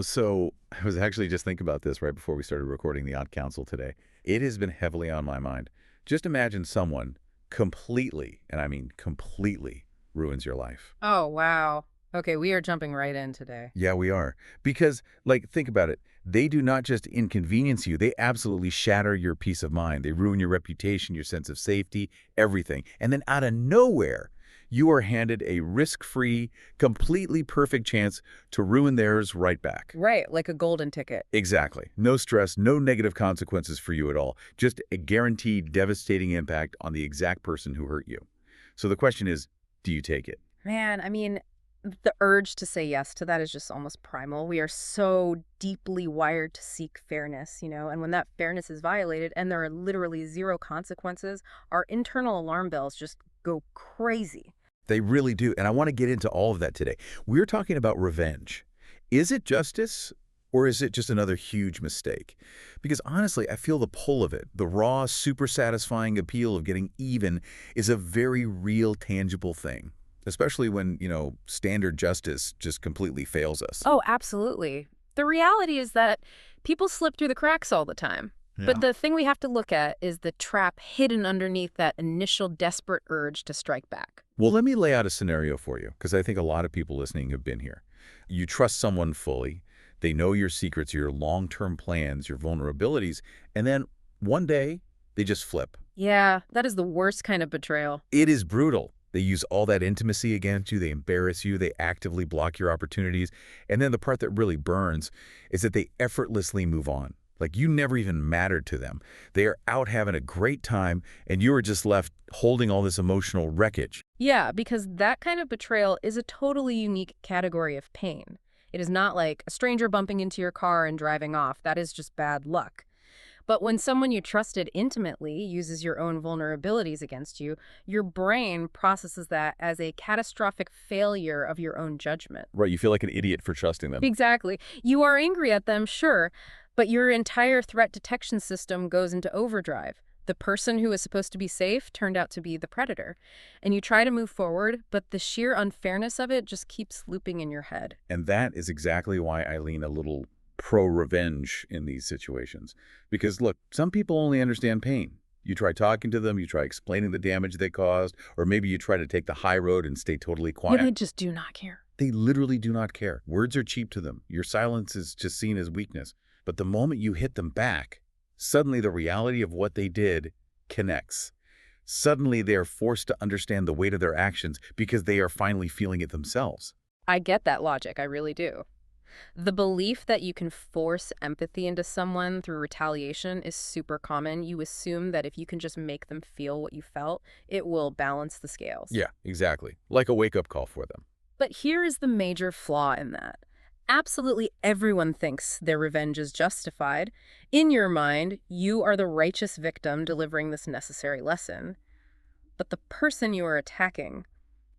So I was actually just thinking about this right before we started recording the Odd Council today. It has been heavily on my mind. Just imagine someone completely, and I mean completely, ruins your life. Oh, wow. Okay, we are jumping right in today. Yeah, we are. Because, think about it. They do not just inconvenience you, they absolutely shatter your peace of mind. They ruin your reputation, your sense of safety, everything. And then out of nowhere, you are handed a risk-free, completely perfect chance to ruin theirs right back. Right, like a golden ticket. Exactly. No stress, no negative consequences for you at all. Just a guaranteed devastating impact on the exact person who hurt you. So the question is, do you take it? Man, I mean, the urge to say yes to that is just almost primal. We are so deeply wired to seek fairness. And when that fairness is violated and there are literally zero consequences, our internal alarm bells just go crazy. They really do. And I want to get into all of that today. We're talking about revenge. Is it justice or is it just another huge mistake? Because honestly, I feel the pull of it. The raw, super satisfying appeal of getting even is a very real, tangible thing, especially when, standard justice just completely fails us. Oh, absolutely. The reality is that people slip through the cracks all the time. Yeah. But the thing we have to look at is the trap hidden underneath that initial desperate urge to strike back. Well, let me lay out a scenario for you, because I think a lot of people listening have been here. You trust someone fully. They know your secrets, your long-term plans, your vulnerabilities, and then one day they just flip. Yeah, that is the worst kind of betrayal. It is brutal. They use all that intimacy against you. They embarrass you. They actively block your opportunities. And then the part that really burns is that they effortlessly move on. Like you never even mattered to them. They are out having a great time, and you are just left holding all this emotional wreckage. Yeah, because that kind of betrayal is a totally unique category of pain. It is not like a stranger bumping into your car and driving off. That is just bad luck. But when someone you trusted intimately uses your own vulnerabilities against you, your brain processes that as a catastrophic failure of your own judgment. Right, you feel like an idiot for trusting them. Exactly. You are angry at them, sure, but your entire threat detection system goes into overdrive. The person who is supposed to be safe turned out to be the predator. And you try to move forward, but the sheer unfairness of it just keeps looping in your head. And that is exactly why I lean a little pro-revenge in these situations. Because, look, some people only understand pain. You try talking to them, you try explaining the damage they caused, or maybe you try to take the high road and stay totally quiet. Yeah, they just do not care. They literally do not care. Words are cheap to them. Your silence is just seen as weakness. But the moment you hit them back, suddenly the reality of what they did connects. Suddenly they are forced to understand the weight of their actions because they are finally feeling it themselves. I get that logic, I really do. The belief that you can force empathy into someone through retaliation is super common. You assume that if you can just make them feel what you felt, it will balance the scales. Yeah, exactly. Like a wake-up call for them. But here is the major flaw in that. Absolutely everyone thinks their revenge is justified. In your mind, you are the righteous victim delivering this necessary lesson. But the person you are attacking,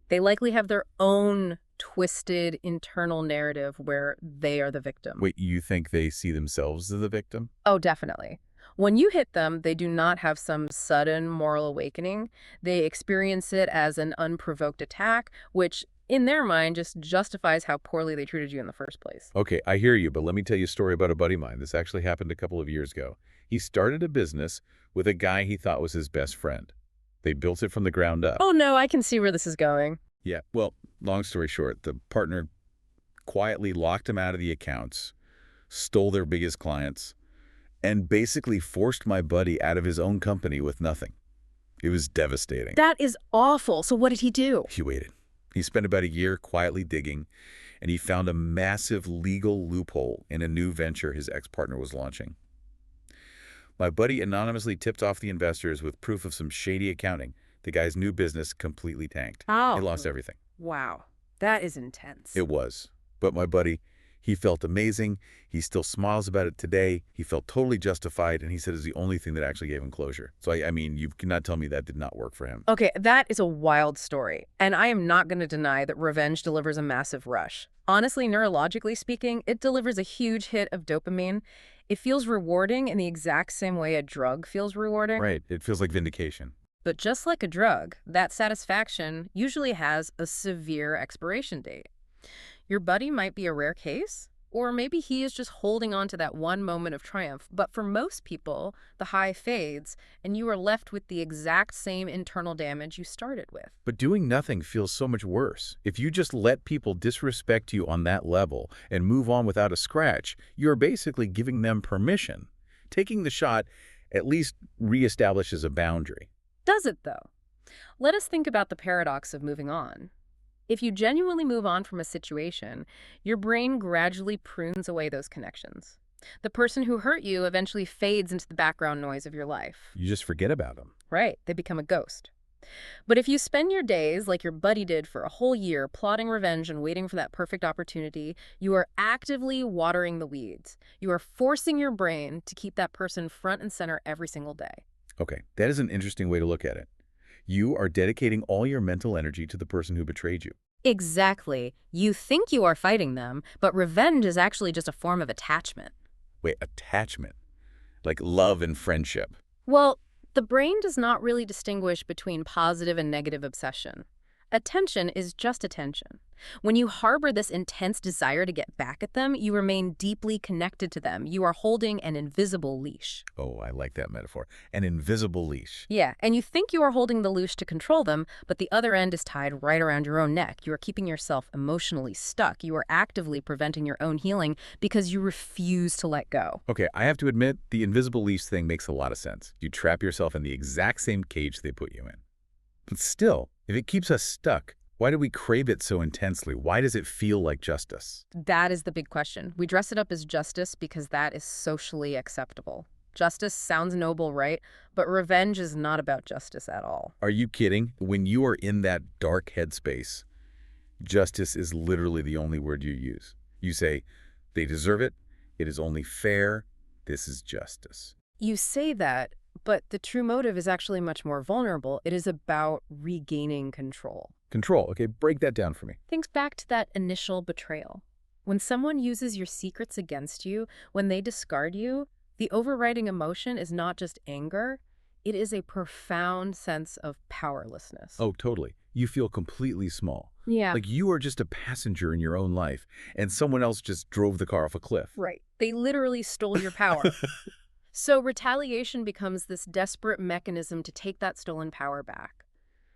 they likely have their own twisted internal narrative where they are the victim. Wait, you think they see themselves as the victim? Oh, definitely. When you hit them, they do not have some sudden moral awakening. They experience it as an unprovoked attack, which in their mind just justifies how poorly they treated you in the first place. Okay, I hear you, but let me tell you a story about a buddy of mine. This actually happened a couple of years ago. He started a business with a guy he thought was his best friend. They built it from the ground up. Oh no, I can see where this is going. Yeah, well, long story short, the partner quietly locked him out of the accounts, stole their biggest clients, and basically forced my buddy out of his own company with nothing. It was devastating. That is awful. So what did he do? He waited. He spent about a year quietly digging, and he found a massive legal loophole in a new venture his ex-partner was launching. My buddy anonymously tipped off the investors with proof of some shady accounting. The guy's new business completely tanked. Oh. He lost everything. Wow. That is intense. It was. But my buddy, he felt amazing. He still smiles about it today. He felt totally justified, and he said it's the only thing that actually gave him closure. So, I mean, you cannot tell me that did not work for him. Okay, that is a wild story. And I am not going to deny that revenge delivers a massive rush. Honestly, neurologically speaking, it delivers a huge hit of dopamine. It feels rewarding in the exact same way a drug feels rewarding. Right. It feels like vindication. But just like a drug, that satisfaction usually has a severe expiration date. Your buddy might be a rare case, Or maybe he is just holding on to that one moment of triumph. But for most people, the high fades, and you are left with the exact same internal damage you started with. But doing nothing feels so much worse. If you just let people disrespect you on that level and move on without a scratch, you're basically giving them permission. Taking the shot at least reestablishes a boundary. Does it, though? Let us think about the paradox of moving on. If you genuinely move on from a situation, your brain gradually prunes away those connections. The person who hurt you eventually fades into the background noise of your life. You just forget about them. Right, they become a ghost. But if you spend your days like your buddy did for a whole year, plotting revenge and waiting for that perfect opportunity, you are actively watering the weeds. You are forcing your brain to keep that person front and center every single day. Okay, that is an interesting way to look at it. You are dedicating all your mental energy to the person who betrayed you. Exactly. You think you are fighting them, but revenge is actually just a form of attachment. Wait, attachment? Like love and friendship. Well, the brain does not really distinguish between positive and negative obsession. Attention is just attention. When you harbor this intense desire to get back at them, you remain deeply connected to them. You are holding an invisible leash. Oh, I like that metaphor. An invisible leash. Yeah, and you think you are holding the leash to control them, but the other end is tied right around your own neck. You are keeping yourself emotionally stuck. You are actively preventing your own healing because you refuse to let go. Okay, I have to admit, the invisible leash thing makes a lot of sense. You trap yourself in the exact same cage they put you in. But still, if it keeps us stuck, why do we crave it so intensely? Why does it feel like justice? That is the big question. We dress it up as justice because that is socially acceptable. Justice sounds noble, right? But revenge is not about justice at all. Are you kidding? When you are in that dark headspace, justice is literally the only word you use. You say, they deserve it, it is only fair, this is justice. You say that, but the true motive is actually much more vulnerable. It is about regaining control. Control, okay, break that down for me. Think back to that initial betrayal. When someone uses your secrets against you, when they discard you, the overriding emotion is not just anger, it is a profound sense of powerlessness. Oh, totally. You feel completely small. Yeah. Like you are just a passenger in your own life, and someone else just drove the car off a cliff. Right. They literally stole your power. So retaliation becomes this desperate mechanism to take that stolen power back.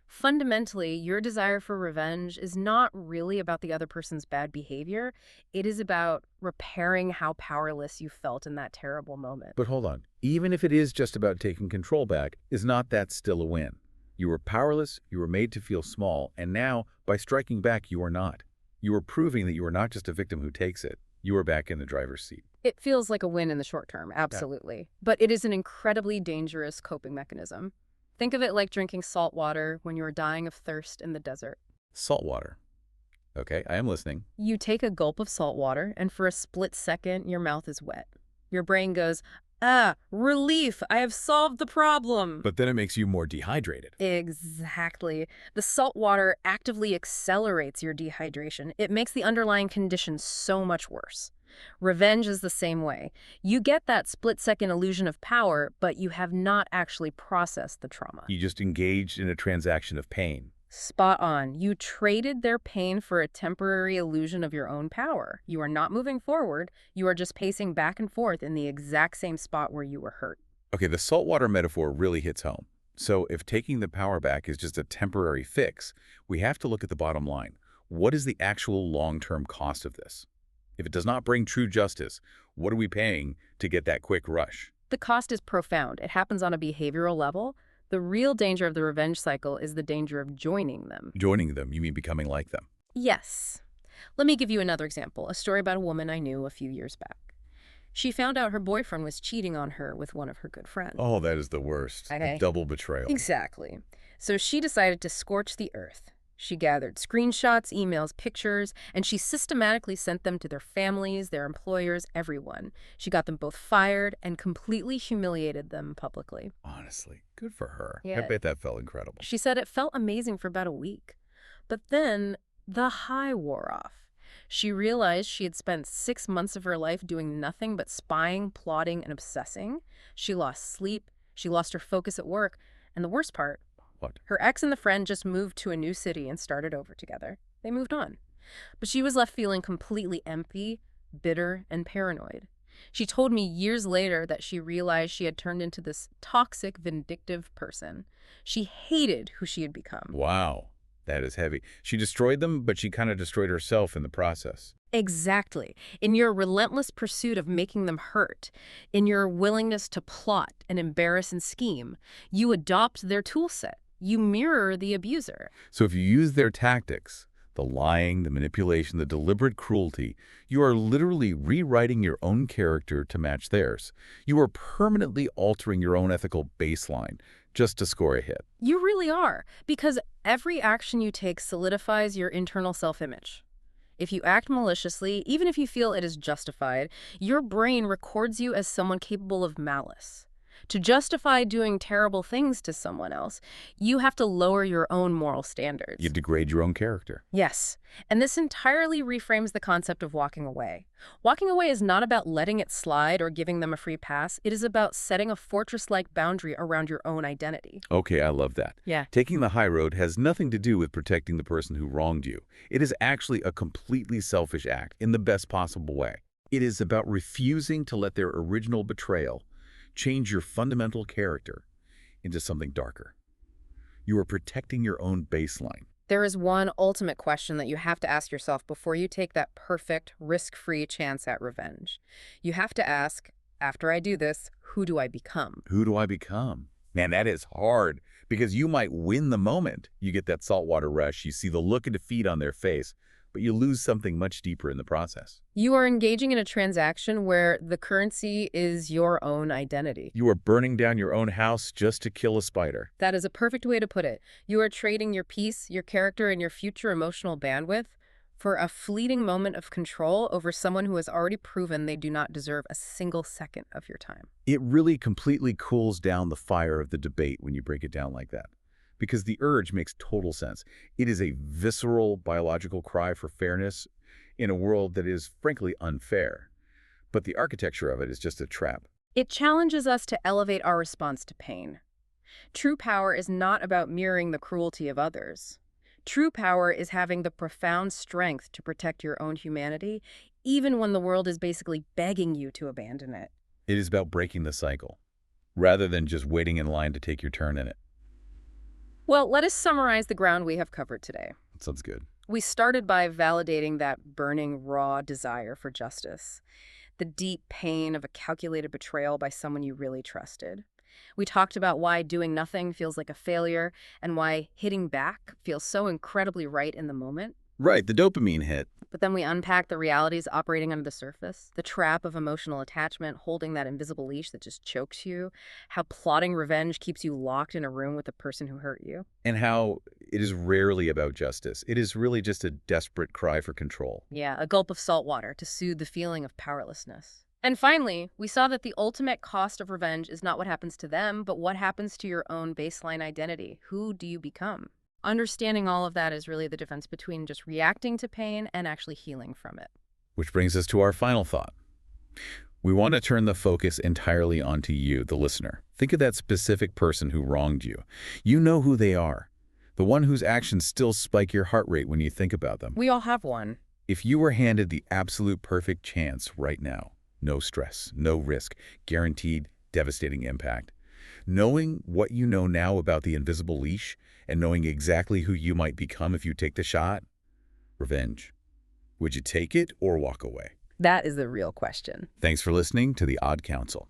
Fundamentally, your desire for revenge is not really about the other person's bad behavior. It is about repairing how powerless you felt in that terrible moment. But hold on. Even if it is just about taking control back, is not that still a win? You were powerless, you were made to feel small, and now, by striking back, you are not. You are proving that you are not just a victim who takes it. You are back in the driver's seat. It feels like a win in the short term, absolutely. Yeah. But it is an incredibly dangerous coping mechanism. Think of it like drinking salt water when you're dying of thirst in the desert. Salt water. Okay, I am listening. You take a gulp of salt water, and for a split second, your mouth is wet. Your brain goes, relief, I have solved the problem. But then it makes you more dehydrated. Exactly. The salt water actively accelerates your dehydration. It makes the underlying condition so much worse. Revenge is the same way. You get that split-second illusion of power, but you have not actually processed the trauma. You just engaged in a transaction of pain. Spot on. You traded their pain for a temporary illusion of your own power. You are not moving forward. You are just pacing back and forth in the exact same spot where you were hurt. Okay, the saltwater metaphor really hits home. So if taking the power back is just a temporary fix, we have to look at the bottom line. What is the actual long-term cost of this? If it does not bring true justice, what are we paying to get that quick rush? The cost is profound. It happens on a behavioral level. The real danger of the revenge cycle is the danger of joining them. Joining them, you mean becoming like them? Yes. Let me give you another example, a story about a woman I knew a few years back. She found out her boyfriend was cheating on her with one of her good friends. Oh, that is the worst. Okay. A double betrayal. Exactly. So she decided to scorch the earth. She gathered screenshots, emails, pictures, and she systematically sent them to their families, their employers, everyone. She got them both fired and completely humiliated them publicly. Honestly, good for her. Yeah. I bet that felt incredible. She said it felt amazing for about a week. But then the high wore off. She realized she had spent 6 months of her life doing nothing but spying, plotting, and obsessing. She lost sleep. She lost her focus at work. And the worst part, what? Her ex and the friend just moved to a new city and started over together. They moved on. But she was left feeling completely empty, bitter, and paranoid. She told me years later that she realized she had turned into this toxic, vindictive person. She hated who she had become. Wow, that is heavy. She destroyed them, but she kind of destroyed herself in the process. Exactly. In your relentless pursuit of making them hurt, in your willingness to plot and embarrass and scheme, you adopt their tool set. You mirror the abuser. So if you use their tactics, the lying, the manipulation, the deliberate cruelty, you are literally rewriting your own character to match theirs. You are permanently altering your own ethical baseline just to score a hit. You really are, because every action you take solidifies your internal self-image. If you act maliciously, even if you feel it is justified, your brain records you as someone capable of malice. To justify doing terrible things to someone else, you have to lower your own moral standards. You degrade your own character. Yes, and this entirely reframes the concept of walking away. Walking away is not about letting it slide or giving them a free pass. It is about setting a fortress-like boundary around your own identity. Okay, I love that. Yeah. Taking the high road has nothing to do with protecting the person who wronged you. It is actually a completely selfish act in the best possible way. It is about refusing to let their original betrayal change your fundamental character into something darker. You are protecting your own baseline. There is one ultimate question that you have to ask yourself before you take that perfect, risk-free chance at revenge. You have to ask, after I do this, who do I become? Who do I become? Man, that is hard because you might win the moment. You get that saltwater rush, you see the look of defeat on their face, but you lose something much deeper in the process. You are engaging in a transaction where the currency is your own identity. You are burning down your own house just to kill a spider. That is a perfect way to put it. You are trading your peace, your character, and your future emotional bandwidth for a fleeting moment of control over someone who has already proven they do not deserve a single second of your time. It really completely cools down the fire of the debate when you break it down like that. Because the urge makes total sense. It is a visceral, biological cry for fairness in a world that is, frankly, unfair. But the architecture of it is just a trap. It challenges us to elevate our response to pain. True power is not about mirroring the cruelty of others. True power is having the profound strength to protect your own humanity, even when the world is basically begging you to abandon it. It is about breaking the cycle, rather than just waiting in line to take your turn in it. Well, let us summarize the ground we have covered today. That sounds good. We started by validating that burning, raw desire for justice, the deep pain of a calculated betrayal by someone you really trusted. We talked about why doing nothing feels like a failure and why hitting back feels so incredibly right in the moment. Right, the dopamine hit. But then we unpacked the realities operating under the surface, the trap of emotional attachment, holding that invisible leash that just chokes you, how plotting revenge keeps you locked in a room with the person who hurt you. And how it is rarely about justice. It is really just a desperate cry for control. Yeah, a gulp of salt water to soothe the feeling of powerlessness. And finally, we saw that the ultimate cost of revenge is not what happens to them, but what happens to your own baseline identity. Who do you become? Understanding all of that is really the difference between just reacting to pain and actually healing from it. Which brings us to our final thought. We want to turn the focus entirely onto you, the listener. Think of that specific person who wronged you. You know who they are. The one whose actions still spike your heart rate when you think about them. We all have one. If you were handed the absolute perfect chance right now, no stress, no risk, guaranteed devastating impact, knowing what you know now about the invisible leash and knowing exactly who you might become if you take the shot, revenge. Would you take it or walk away? That is the real question. Thanks for listening to The Odd Counsel.